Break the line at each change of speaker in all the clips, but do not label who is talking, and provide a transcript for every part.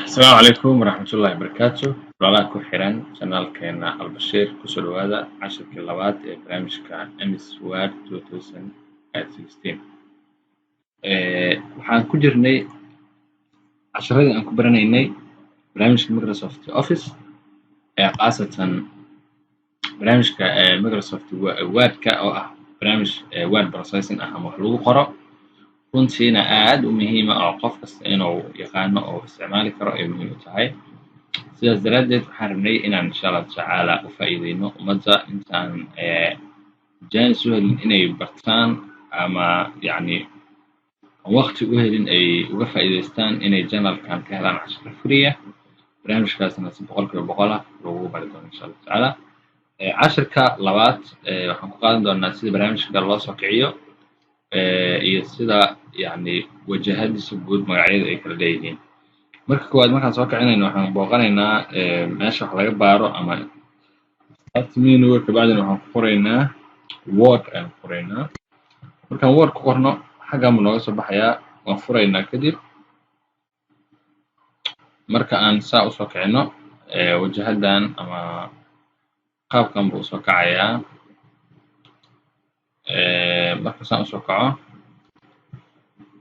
السلام عليكم ورحمة الله وبركاته. وعلى كل حيران شنال كينا البشير كسر هذا 10 كيلوات برنامج MS Word 2016. waxaan ku jirnay casharadii aan ku baranaynay barnaamijka Microsoft Office qaasatan barnaamijka Microsoft Word-ka oo ah barnaamij word processing ah ama wax lagu qoro runtiina aad u muhiim ah oo qof kasta inuu yaqaano oo isticmaali karo ay muhiim u tahay. sidaas daraadeed waxaan rabnay inaan insha Allah tacaala u faa'iideyno ummadda intaan jaanis u helin inay bartaan ama yacni waqti u helin ay uga faa'iideystaan inay channelkan ka helaan cashar free ah barnaamijkaasna si boqolkiiba boqol ah lagu bari doono insha Allah tacaala. casharka labaad waxaan ku qaadan doonaa sida barnaamijka loo soo kiciyo iyo sida yacni wajahadiisa guud magacyada ay kala leeyihiin. marka koowaad markaan soo kicinayno waxaan booqanaynaa meesha wax laga baaro ama start menu kabacdina waxaan ku qoraynaa word ayaan ku qoraynaa. markaan word ku qorno xaggan buu nooga soo baxayaa waan furaynaa kadib marka aan saa usoo kicino wajahadan ama qaabkan buu usoo kacayaa. marka saan usoo kaco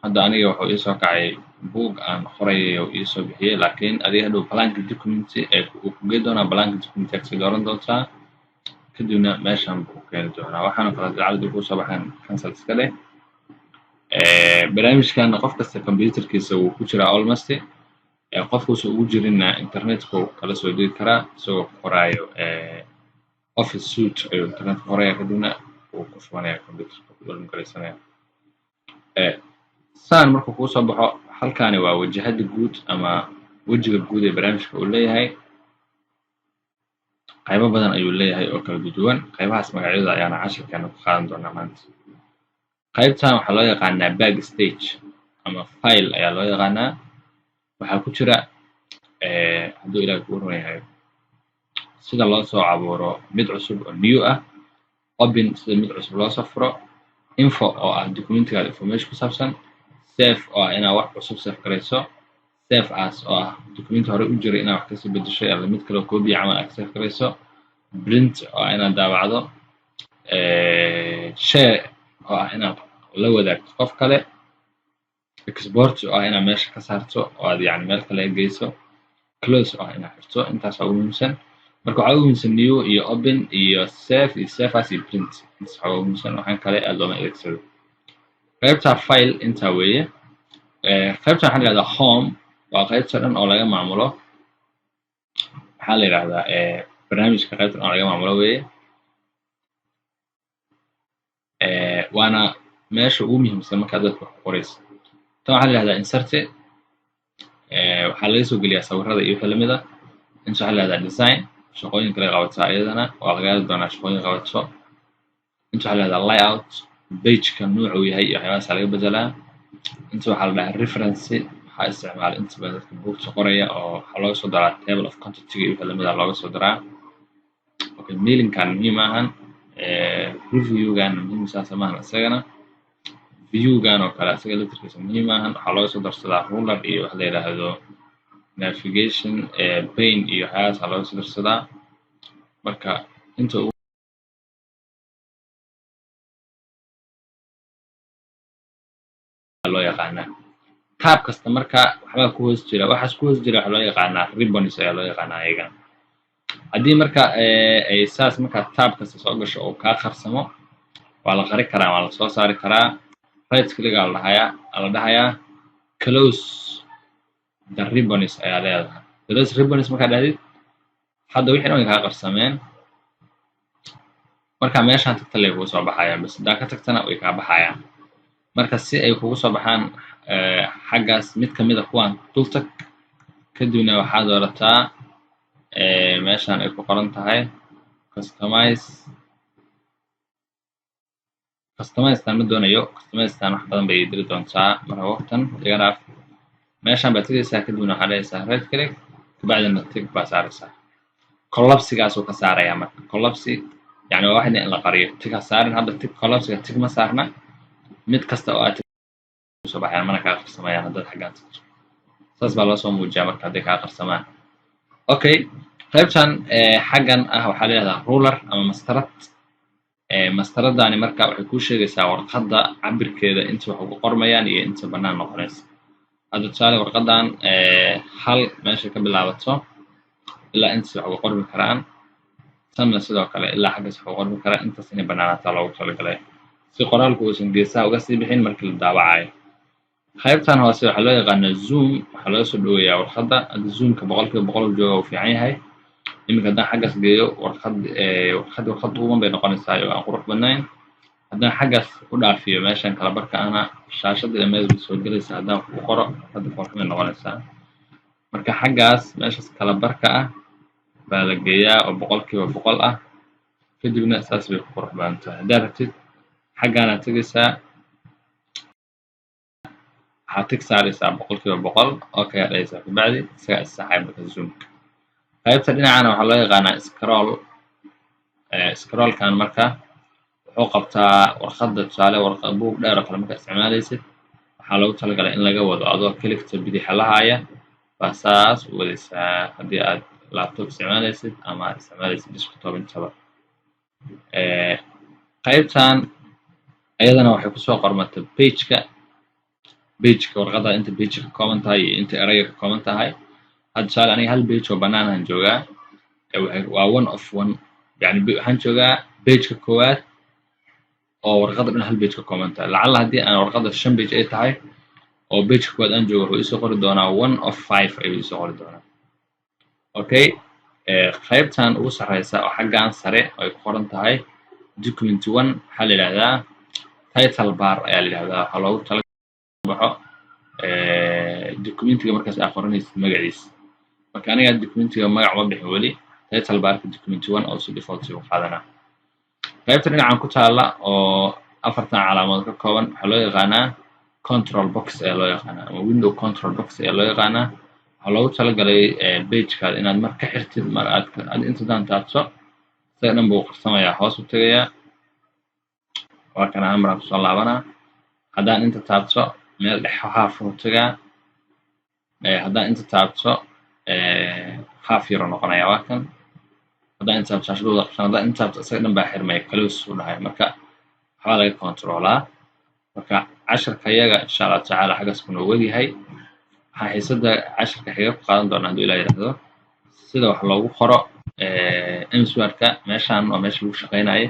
hadda aniga wuxuu iisoo kacay buug aan qorayay oo iisoo bixiyay laakiin adiga hadhow blank document uu ku geyn doonaa blank document aad dooran doontaa kadibna meeshan buu keeni doonaa waxaana kala dacalada ku soo baxaan cancel iska leh. barnaamijkan qof kasta computerkiisa wuu ku jiraa almost qofkuusa ugu jirinna internetka kala soo dhigi karaa isagoo ku qoraayo office suite ayuu internetka qoraya kadibna wuu ku shubanaya computerka ku dhalin saan markuu kuu soo baxo halkaani waa wajahada guud ama wejiga guud ee barnaamijka uu leeyahay. qaybo badan ayuu leeyahay oo kala duwan qaybahaas magacyada ayaana casharkeena ku qaadan doonaa maanta. qaybtan waxaa loo yaqaanaa backstage ama file ayaa loo yaqaanaa. waxaa ku jira hadduu ilaahay kuu run yahay sida loo soo abuuro mid cusub oo new ah, open sida mid cusub loo soo furo, info oo ah documentiga information ku saabsan, save oo ah inaad wax cusub save garayso, save as oo ah documenti hore u jiray inaad wax kasii bedeshay ama mid kale oo copy camal aad save garayso, print oo ah inaad daabacdo, share oo ah inaad la wadaagto qof kale, export oo ah inaad meesha ka saarto oo aad yacni meel kale geyso, close oo ah inaad xirto. intaas ugu muhiimsan. marka waxaa ugu muhiimsan new iyo open iyo save iyo save as iyo print. intaas waxaa ugu muhiimsan waxaan kale aad looma adeegsado. qaybta file intaa weeye. qaybta waxaa la yidhahdaa home waa qaybta dhan oo laga maamulo waxaa la yidhahdaa barnaamijka qaybta dhan oo laga maamulo weeye. waana meesha ugu muhiimsan markaad dadka wax ku qorayso. tan waxaa la yidhahdaa insert waxaa laga soo geliyaa sawirada iyo wixii lamid ah. inta waxaa la yidhahdaa design shaqooyin kale qabataa iyadana waa laga heli doonaa shaqooyin qabato. inta waxaa la yidhahdaa layout pageka nuuca uu yahay iyo waxyaabahaas laga bedelaa. inta waxaa la dhahaa reference waxaa isticmaala inta badan dadka buugta qoraya oo waxaa looga soo daraa table of contents iyo wixii lamid ah looga soo daraa. okay mailingkan muhiim maahan. reviewgan muhiim saas maahan isagana. viewgan oo kale isaga laftirkiisa muhiim maahan waxaa looga soo darsadaa ruler iyo wax la yidhaahdo navigation pane iyo waxyaabahaas looga soo darsadaa. marka inta loo yaqaanaa tab kasta marka waxbaa ku hoos jira waxaas ku hoos jira waxaa loo yaqaanaa ribbons ayaa loo yaqaanaa iyagana. haddii marka ay saas marka tab kasta soo gasho oo kaa qarsamo waa la qari karaa waa la soo saari karaa. right click aa la dhahayaa close the ribbons ayaa leedahay. close ribbons markaa dhahdid hadda wixii dhan way kaa qarsameen marka meeshaan tagta lee kugu soo baxayaan bas haddaa ka tagtana way kaa baxayaan. marka si ay kugu soo baxaan xaggaas mid ka mid a kuwaan dul tag kadibna waxaad doorataa meeshaan ay ku qoran tahay customize tan ma doonayo customize tan wax badan bay diri doontaa marka waqtan igana meeshaan baad tegaysaa kadibna waxaad dhahaysaa right click kabacdina tick baa saaraysaa collapsigaasuu ka saarayaa marka collapsi yani waa waxna in la qariyo tick ha saarin hadda tick collapsiga tick ma saarna mid kasta oo aad soo baxayaan mana kaa qarsamayaan haddaad xaggaan tagto saas baa loo soo muujiyaa marka hadday kaa qarsamaan okay qaybtan xaggan ah waxaa la yidhahdaa ruler ama mastarad mastaradani marka waxay kuu sheegaysaa warqadda cabirkeeda inta wax ugu qormayaan iyo inta bannaan noqonaysa hadda tusaale warqadan hal meesha ka bilaabato ilaa intaas wax uga qormi karaan tanna sidoo kale ilaa xaggaas wax uga qormi karaan intaas inay bannaanaataa loogu talagalay si qoraalku uusan geesaha uga sii bixin markii la daawacayo qaybtan hoose waxaa loo yaqaanaa zoom waxaa laga soo dhoweeyaa warqadda hadda zoomka 100% jooga uu fiican yahay iminka haddaan xaggaas geeyo warqad uuban bay noqonaysaa oo aan qurux badnayn haddaan xaggaas u dhaafiyo meeshan kala barka ana shaashadda dhammeed way soo gelaysaa haddaan wax ku qoro hadda foolxumay noqonaysaa marka xaggaas meeshaas kala barka ah baa la geeyaa oo 100% ah kadibna saas bay ku qurux badan tahay haddaad rabtid xaggaanaad tegaysaa waxaad tig saaraysaa 100% okay aad dhahaysaa kabacdi isagaa issaxaya marka zoomka qaybta dhinacana waxaa loo yaqaanaa scrollkan marka wuxuu qabtaa warqadda tusaale warqad buug dheer oo kale markaa isticmaalaysid waxaa loogu talagalay in laga wado adoo keligta bidixa lahaaya baa saas u wadaysaa haddii aad laptop isticmaalaysid ama aad isticmaalaysid desktop intaba qaybtan iyadana waxay kusoo qormatay pageka warqadda inta page ka kooban tahay iyo inta erayga ka kooban tahay hadda tusaale aniga hal page oo bannaan aan joogaa waa 1 of 1 yani waxaan joogaa pageka koowaad oo warqadda dhan hal page ka kooban tahay lacalla haddii aan warqadda 5 page ay tahay oo pageka koowaad aan joogo wuxuu isoo qori doonaa 1 of 5 ayuu isoo qori doonaa okay qaybtan ugu sarreysa oo xaggan sare ay ku qoran tahay document 1 waxaa la yidhahdaa title bar ayaa la yidhahdaa waxaa loogu tala baxo documentiga markaas aad qoranaysid magaciisa marka aniga documentiga magac ma bixin weli title barka document 1 oo si default u qaadanaa qaybta dhinacan ku taala oo 4 calaamadood ka kooban waxaa loo yaqaanaa control box ee loo yaqaanaa ama window control box ee loo yaqaanaa waxaa loogu talagalay pagekaada inaad mar ka xirtid mar aad inta daan taabto isaga dhan buu qarsamayaa hoos u tegayaa waa kana amar ku soo laabanaa haddaan inta taabto meel dhex half u tagaa haddaan inta taabto half yar noqonaya waa kan haddaan inta taabto shaashadooda qabsan haddaan inta taabto isaga dhan baa xirmaya close u dhahay marka waxaa laga controlaa marka casharka iyaga insha Allah tacaala xaggaas ku nool yahay waxaan xiisada casharka xiga ku qaadan doonaa hadduu Ilaahay yiraahdo sida wax loogu qoro mswordka meeshaan waa meesha lagu shaqeynayo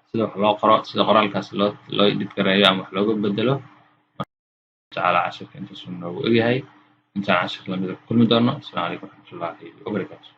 sida wax loo qoro sida qoraalkaas loo edit gareeyo ama wax looga bedelo تعالى عشرة أنت سنة وإيهاي أنت عشرة لم يكن كل مدرنا السلام عليكم ورحمة الله وبركاته